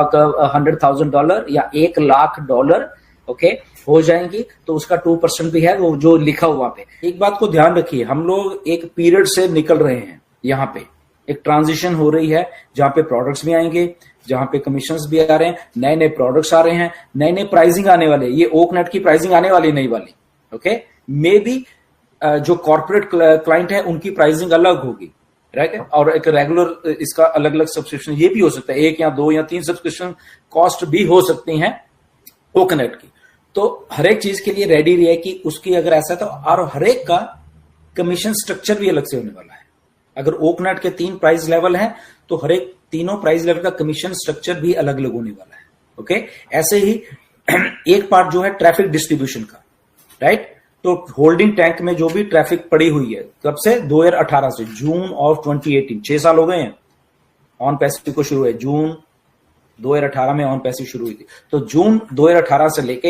$100,000 या $1,00,000 ओके हो जाएंगी, तो उसका 2% भी है वो जो लिखा हुआ पे। एक बात को ध्यान रखिए, हम लोग एक पीरियड से निकल रहे हैं, यहाँ पे एक ट्रांजिशन हो रही है जहां पे प्रोडक्ट्स भी आएंगे, जहां पे कमीशंस भी आ रहे हैं, नए नए प्रोडक्ट्स आ रहे हैं, नए नए प्राइसिंग आने वाले। ये ओकनेट की प्राइसिंग आने वाली नहीं वाली, ओके। मे बी जो कॉर्पोरेट क्लाइंट है उनकी प्राइसिंग अलग होगी, राइट है, और एक रेगुलर इसका अलग अलग सब्सक्रिप्शन ये भी हो सकता है, 1 या 2 या 3 सब्सक्रिप्शन कॉस्ट भी हो सकती हैं ओकनेट की। तो हर एक चीज के लिए रेडी रहे कि उसकी अगर ऐसा तो, और हर एक का कमीशन स्ट्रक्चर भी अलग से होने वाला है। अगर ओकनेट के 3 प्राइस लेवल हैं तो हर एक तीनों प्राइस लेवल का कमीशन स्ट्रक्चर भी अलग अलग होने वाला है, ओके। ऐसे ही एक पार्ट जो है ट्रैफिक डिस्ट्रीब्यूशन का, राइट। तो होल्डिंग टैंक में जो भी ट्रैफिक पड़ी हुई है, कब से? 2018 से, जून ऑफ 2018, 6 साल हो गए हैं ऑन पैसिव को शुरू है, जून 2018 में ऑन पैसिव शुरू हुई थी। तो जून 2018 से लेके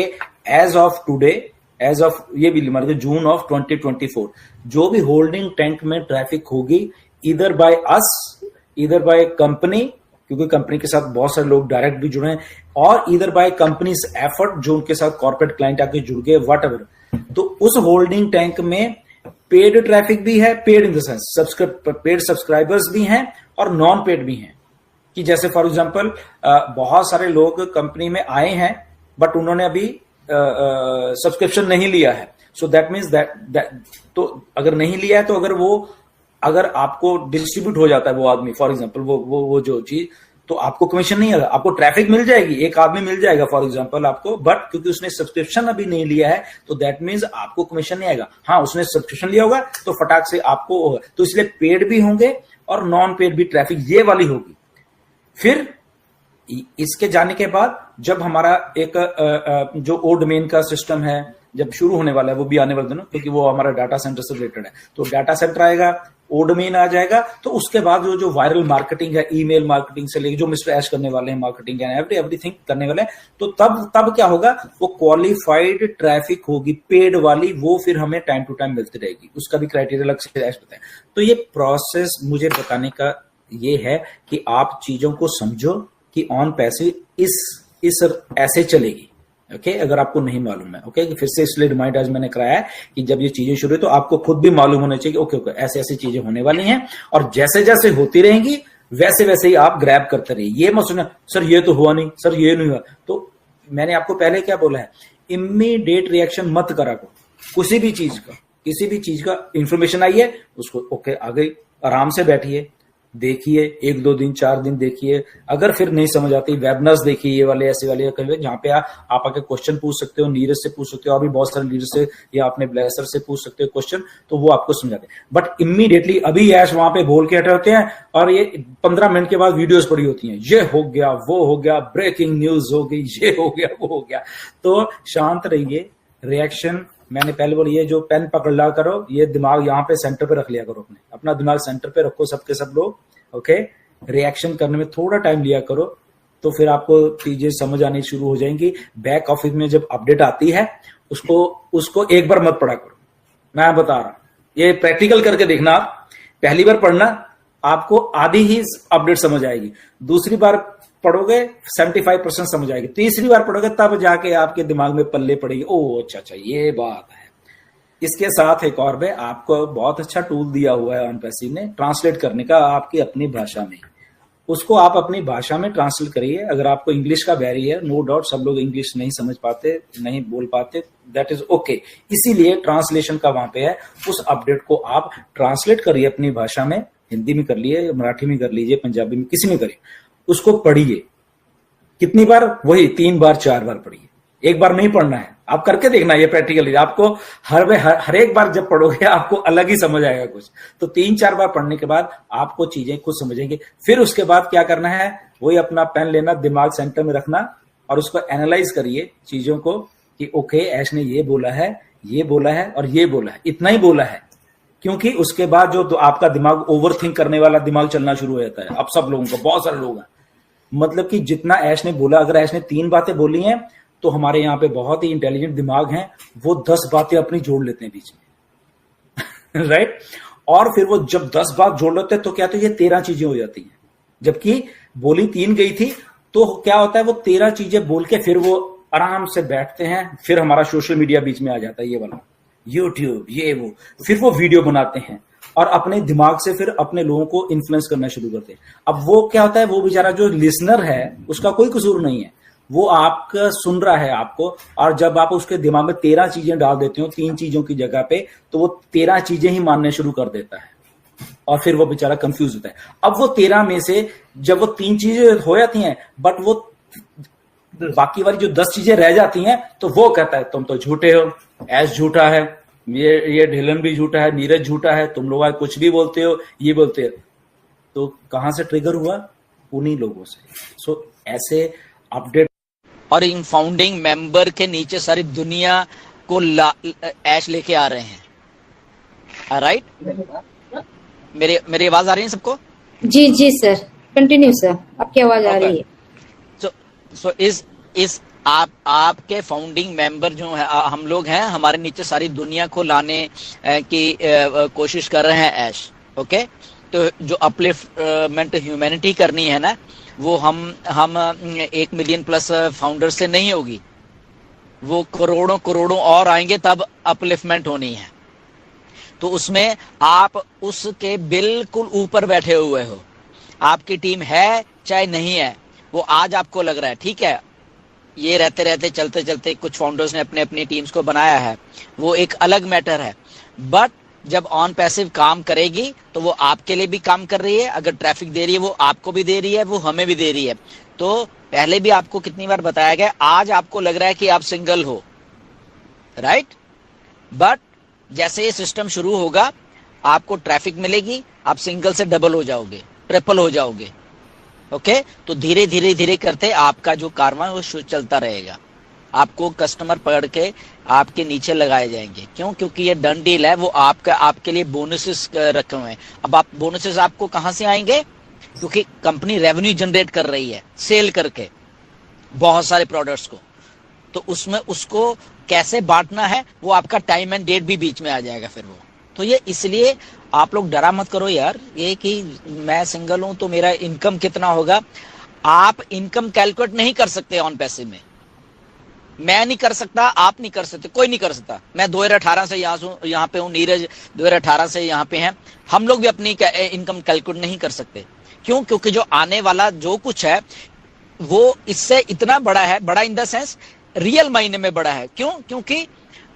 as of today, as of ये भी मान लीजिए जून ऑफ 2024, जो भी होल्डिंग टैंक में ट्रैफिक होगी, इधर बाय अस, इधर बाय कंपनी, क्योंकि कंपनी के साथ बहुत सारे लोग डायरेक्ट भी जुड़े हैं, और इधर बाय कंपनीज एफर्ट जो उनके साथ कॉर्पोरेट क्लाइंट आके जुड़ गए, वट एवर, तो उस होल्डिंग टैंक में पेड ट्रैफिक भी है, paid in the sense paid subscribers भी हैं और नॉन पेड भी हैं। कि जैसे फॉर एग्जांपल बहुत सारे लोग कंपनी में आए हैं बट उन्होंने अभी सब्सक्रिप्शन नहीं लिया है, सो दैट मीन्स दैट तो अगर नहीं लिया है तो अगर आपको डिस्ट्रीब्यूट हो जाता है वो आदमी, फॉर एग्जांपल वो जो चीज, तो आपको कमीशन नहीं आएगा, आपको ट्रैफिक मिल जाएगी, एक आदमी मिल जाएगा फॉर एग्जांपल आपको, बट क्योंकि उसने सब्सक्रिप्शन अभी नहीं लिया है तो दैट मीन्स आपको कमीशन नहीं आएगा। हाँ, उसने सब्सक्रिप्शन लिया होगा तो फटाक से आपको होगा, तो इसलिए पेड भी होंगे और नॉन पेड भी ट्रैफिक ये वाली होगी। फिर इसके जाने के बाद जब हमारा एक जो ओ डोमेन का सिस्टम है जब शुरू होने वाला है, वो भी आने वाले दिनों, क्योंकि वो हमारा डाटा सेंटर से रिलेटेड है, तो डाटा सेंटर आएगा, ओ डोमेन आ जाएगा, तो उसके बाद जो वायरल मार्केटिंग है, ईमेल मार्केटिंग से लेकर जो मिस्टर ऐश करने वाले हैं, मार्केटिंग एंड एवरीथिंग करने वाले हैं, तो तब क्या होगा, वो क्वालिफाइड ट्रैफिक होगी पेड वाली, वो फिर हमें टाइम टू टाइम मिलती रहेगी, उसका भी क्राइटेरिया अलग से ऐश बताएं। तो ये प्रोसेस मुझे बताने का ये है कि आप चीजों को समझो कि ऑन पैसिव इस ऐसे चलेगी, ओके। अगर आपको नहीं मालूम है, ओके, फिर से इसलिए रिमाइंड आज मैंने कराया है कि जब ये चीजें शुरू है तो आपको खुद भी मालूम होना चाहिए कि ओके ऐसे ऐसी चीजें होने वाली हैं, और जैसे जैसे होती रहेंगी वैसे वैसे ही आप ग्रैब करते रहिए। ये मत सुना सर ये तो हुआ नहीं, सर ये नहीं हुआ, तो मैंने आपको पहले क्या बोला है, इमीडिएट रिएक्शन मत करा करो किसी भी चीज का इंफॉर्मेशन आई है उसको ओके आ गई, आराम से बैठिए, देखिए, 1 2 दिन 4 दिन देखिए, अगर फिर नहीं समझ आती वेबिनार्स देखिए, ये वाले ऐसे वाले जहां पे आप आके क्वेश्चन पूछ सकते हो, नीरज से पूछ सकते हो, अभी बहुत सारे लीडर से या अपने ब्लेसर से पूछ सकते हो क्वेश्चन, तो वो आपको समझाते हैं। बट इमीडिएटली अभी ऐश वहां पे बोल के हटे होते हैं और ये 15 मिनट के बाद वीडियोस पड़ी होती हैं, ये हो गया, वो हो गया, ब्रेकिंग न्यूज हो गई, ये हो गया, वो हो गया। तो शांत रहिए, रिएक्शन मैंने पहले बोली, ये जो पेन पकड़ ला करो, ये दिमाग यहाँ पे सेंटर पे रख लिया करो, अपना दिमाग सेंटर पे रखो, सबके सब लोग, ओके। रिएक्शन करने में थोड़ा टाइम लिया करो, तो फिर आपको चीजें समझ आनी शुरू हो जाएंगी। बैक ऑफिस में जब अपडेट आती है उसको एक बार मत पढ़ा करो, मैं बता रहा हूं, ये प्रैक्टिकल करके देखना। आप पहली बार पढ़ना, आपको आधी ही अपडेट समझ आएगी, दूसरी बार पढ़ोगे 75% समझ आएगी, तीसरी बार पढ़ोगे तब जाके आपके दिमाग में पल्ले पड़ेगी, ओ अच्छा ये बात है। इसके साथ एक और में आपको बहुत अच्छा टूल दिया हुआ है ऑन पैसिव ने, ट्रांसलेट करने का आपकी अपनी भाषा में, उसको आप अपनी भाषा में ट्रांसलेट करिए। अगर आपको इंग्लिश का बैरी है, नो डाउट सब लोग इंग्लिश नहीं समझ पाते, नहीं बोल पाते, दैट इज ओके, इसीलिए ट्रांसलेशन का वहां पे है। उस अपडेट को आप ट्रांसलेट करिए अपनी भाषा में, हिंदी में कर लिए, मराठी में कर लीजिए, पंजाबी में, किसी में करिए, उसको पढ़िए। कितनी बार? वही 3 बार 4 बार पढ़िए, एक बार नहीं पढ़ना है, आप करके देखना, ये प्रैक्टिकली आपको हर एक बार जब पढ़ोगे आपको अलग ही समझ आएगा कुछ। तो 3-4 बार पढ़ने के बाद आपको चीजें खुद समझेंगे। फिर उसके बाद क्या करना है, वही अपना पेन लेना, दिमाग सेंटर में रखना और उसको एनालाइज करिए चीजों को कि ओके ऐश ने ये बोला है, ये बोला है और ये बोला है, इतना ही बोला है, क्योंकि उसके बाद जो आपका दिमाग ओवर थिंक करने वाला दिमाग चलना शुरू हो जाता है। अब सब लोगों को, बहुत सारे लोग हैं, मतलब कि जितना ऐश ने बोला, अगर ऐश ने 3 बातें बोली हैं तो हमारे यहाँ पे बहुत ही इंटेलिजेंट दिमाग हैं, वो 10 बातें अपनी जोड़ लेते हैं बीच में राइट। और फिर वो जब 10 बात जोड़ लेते हैं तो क्या, तो ये 13 चीजें हो जाती हैं, जबकि बोली 3 गई थी, तो क्या होता है, वो 13 चीजें बोल के फिर वो आराम से बैठते हैं, फिर हमारा सोशल मीडिया बीच में आ जाता है, ये वाला यूट्यूब ये वो, फिर वो वीडियो बनाते हैं और अपने दिमाग से फिर अपने लोगों को इन्फ्लुएंस करना शुरू करते हैं। अब वो क्या होता है, वो बेचारा जो लिसनर है उसका कोई कसूर नहीं है, वो आपका सुन रहा है आपको, और जब आप उसके दिमाग में 13 चीजें डाल देते हो 3 चीजों की जगह पे, तो वो 13 चीजें ही मानने शुरू कर देता है और फिर वो बेचारा कंफ्यूज होता है। अब वो 13 में से जब वो 3 चीजें हो जाती हैं, बट वो बाकी वाली जो 10 चीजें रह जाती हैं, तो वो कहता है तुम तो झूठे हो, ऐश झूठा है, ये ढिलन भी झूठा है, नीरज झूठा है, तुम लोग कुछ भी बोलते हो, ये बोलते हो। तो कहां से ट्रिगर हुआ? उन्हीं लोगों से। सो ऐसे अपडेट। और इन फाउंडिंग मेंबर के नीचे सारी दुनिया को ऐश लेके आ रहे हैं। राइट? मेरी आवाज आ रही है सबको? जी जी सर, कंटिन्यू सर, आपकी आवाज आ रही है। सो इस आपके फाउंडिंग मेंबर जो है हम लोग हैं, हमारे नीचे सारी दुनिया को लाने की कोशिश कर रहे हैं ऐश। ओके, तो जो अपलिफ्टमेंट ह्यूमैनिटी करनी है ना, वो हम 1 मिलियन प्लस फाउंडर से नहीं होगी, वो करोड़ों और आएंगे तब अपलिफ्टमेंट होनी है। तो उसमें आप उसके बिल्कुल ऊपर बैठे हुए हो, आपकी टीम है चाहे नहीं है, वो आज आपको लग रहा है ठीक है, ये रहते रहते चलते चलते कुछ फाउंडर्स ने अपने अपनी टीम्स को बनाया है, वो एक अलग मैटर है। बट जब ऑन पैसिव काम करेगी तो वो आपके लिए भी काम कर रही है, अगर ट्रैफिक दे रही है वो आपको भी दे रही है, वो हमें भी दे रही है। तो पहले भी आपको कितनी बार बताया गया, आज आपको लग रहा है कि आप सिंगल हो, राइट? बट जैसे ये सिस्टम शुरू होगा, आपको ट्रैफिक मिलेगी, आप सिंगल से डबल हो जाओगे, ट्रिपल हो जाओगे। ओके, तो धीरे धीरे करते आपका जो कारवां वो चलता रहेगा, आपको कस्टमर पकड़ के आपके नीचे लगाए जाएंगे। क्यों? क्योंकि ये डन डील है, वो आपके लिए बोनसेस रखे हुए हैं। अब आप बोनसेस आपको कहां से आएंगे? क्योंकि कंपनी रेवेन्यू जनरेट कर रही है सेल करके बहुत सारे प्रोडक्ट्स को, तो उसमें उसको कैसे बांटना है वो आपका टाइम एंड डेट भी बीच में आ जाएगा फिर वो। तो ये इसलिए आप लोग डरा मत करो यार, ये कि मैं सिंगल हूं तो मेरा इनकम कितना होगा। आप इनकम कैलकुलेट नहीं कर सकते ऑन पैसे में, मैं नहीं कर सकता, आप नहीं कर सकते, कोई नहीं कर सकता। मैं 2018 से यहाँ पे हूँ, नीरज 2018 से यहाँ पे हैं, हम लोग भी अपनी इनकम कैलकुलेट नहीं कर सकते। क्यों? क्योंकि जो आने वाला जो कुछ है वो इससे इतना बड़ा है, बड़ा इन द सेंस रियल मायने में बड़ा है। क्यों? क्योंकि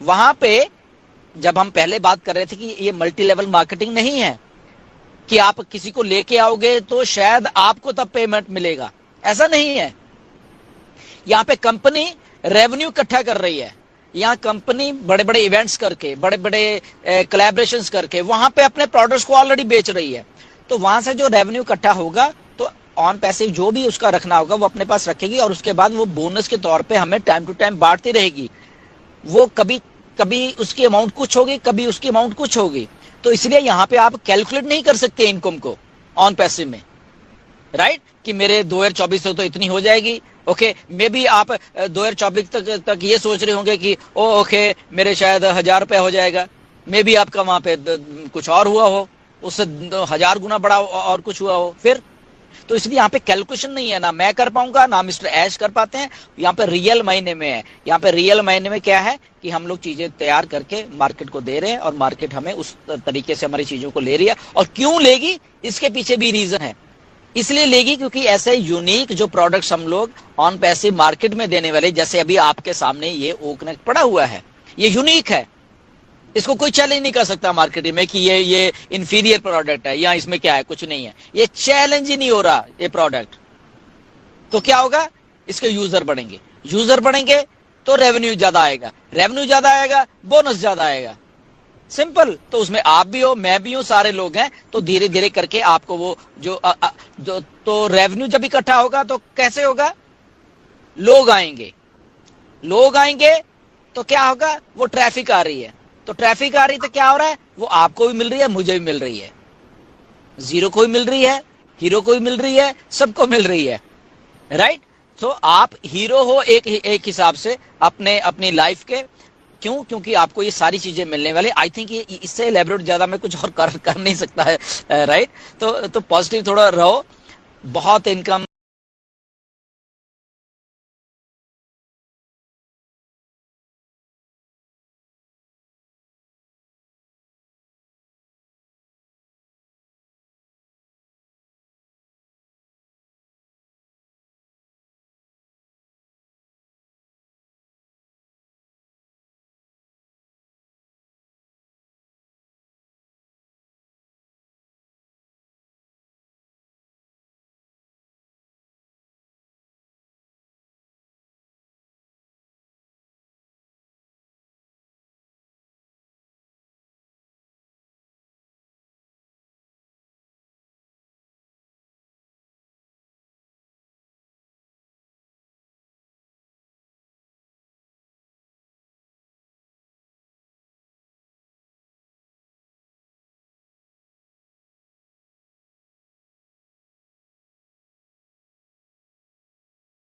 वहां पे जब हम पहले बात कर रहे थे कि ये मल्टी लेवल मार्केटिंग नहीं है कि आप किसी को लेके आओगे तो शायद आपको तब पेमेंट मिलेगा, ऐसा नहीं है। यहाँ पे कंपनी रेवेन्यू इकट्ठा कर रही है, यहाँ कंपनी बड़े बड़े इवेंट्स करके, बड़े बड़े कोलैबोरेशंस करके वहां पे अपने प्रोडक्ट्स को ऑलरेडी बेच रही है। तो वहां से जो रेवेन्यू इकट्ठा होगा, तो ऑन पैसिव जो भी उसका रखना होगा वो अपने पास रखेगी, और उसके बाद वो बोनस के तौर पे हमें टाइम टू टाइम बांटती रहेगी। वो कभी उसकी अमाउंट कुछ होगी, कभी उसकी अमाउंट कुछ होगी। तो इसलिए यहाँ पे आप कैलकुलेट नहीं कर सकते इनकम को ऑन पैसिव में, राइट? कि मेरे 2024 से तो इतनी हो जाएगी। ओके, मे भी आप 2024 तक ये सोच रहे होंगे कि ओके मेरे शायद 1000 रुपया हो जाएगा, मे भी आपका वहां पे कुछ और हुआ हो, उससे 1000 गुना बड़ा और कुछ हुआ हो फिर। तो इसलिए यहाँ पे कैलकुलेशन नहीं है, ना मैं कर पाऊंगा ना मिस्टर ऐश कर पाते हैं। यहाँ पे रियल मायने में है, यहाँ पे रियल मायने में क्या है कि हम लोग चीजें तैयार करके मार्केट को दे रहे हैं और मार्केट हमें उस तरीके से हमारी चीजों को ले रही है। और क्यों लेगी, इसके पीछे भी रीजन है। इसलिए लेगी क्योंकि ऐसे यूनिक जो प्रोडक्ट्स हम लोग ऑन पैसिव मार्केट में देने वाले, जैसे अभी आपके सामने ये ओकनेक्ट पड़ा हुआ है, ये यूनिक है, इसको कोई चैलेंज नहीं कर सकता मार्केट में कि ये इंफीरियर प्रोडक्ट है या इसमें क्या है, कुछ नहीं है। ये चैलेंज ही नहीं हो रहा ये प्रोडक्ट। तो क्या होगा, इसके यूजर बढ़ेंगे, यूजर बढ़ेंगे तो रेवेन्यू ज्यादा आएगा, रेवेन्यू ज्यादा आएगा, बोनस ज्यादा आएगा, सिंपल। तो उसमें आप भी हो, मैं भी हूं, सारे लोग हैं। तो धीरे धीरे करके आपको वो तो रेवेन्यू जब इकट्ठा होगा तो कैसे होगा, लोग आएंगे, लोग आएंगे तो क्या होगा, वो ट्रैफिक आ रही है, तो ट्रैफिक आ रही तो क्या हो रहा है, वो आपको भी मिल रही है, मुझे भी मिल रही है, जीरो को भी मिल रही है, हीरो को भी मिल रही है, सबको मिल रही है, राइट? तो आप हीरो हो एक हिसाब से अपनी लाइफ के। क्यों? क्योंकि आपको ये सारी चीजें मिलने वाली। आई थिंक इससे एलैबोरेट ज्यादा मैं कुछ और कर नहीं सकता है, राइट? तो पॉजिटिव थोड़ा रहो, बहुत इनकम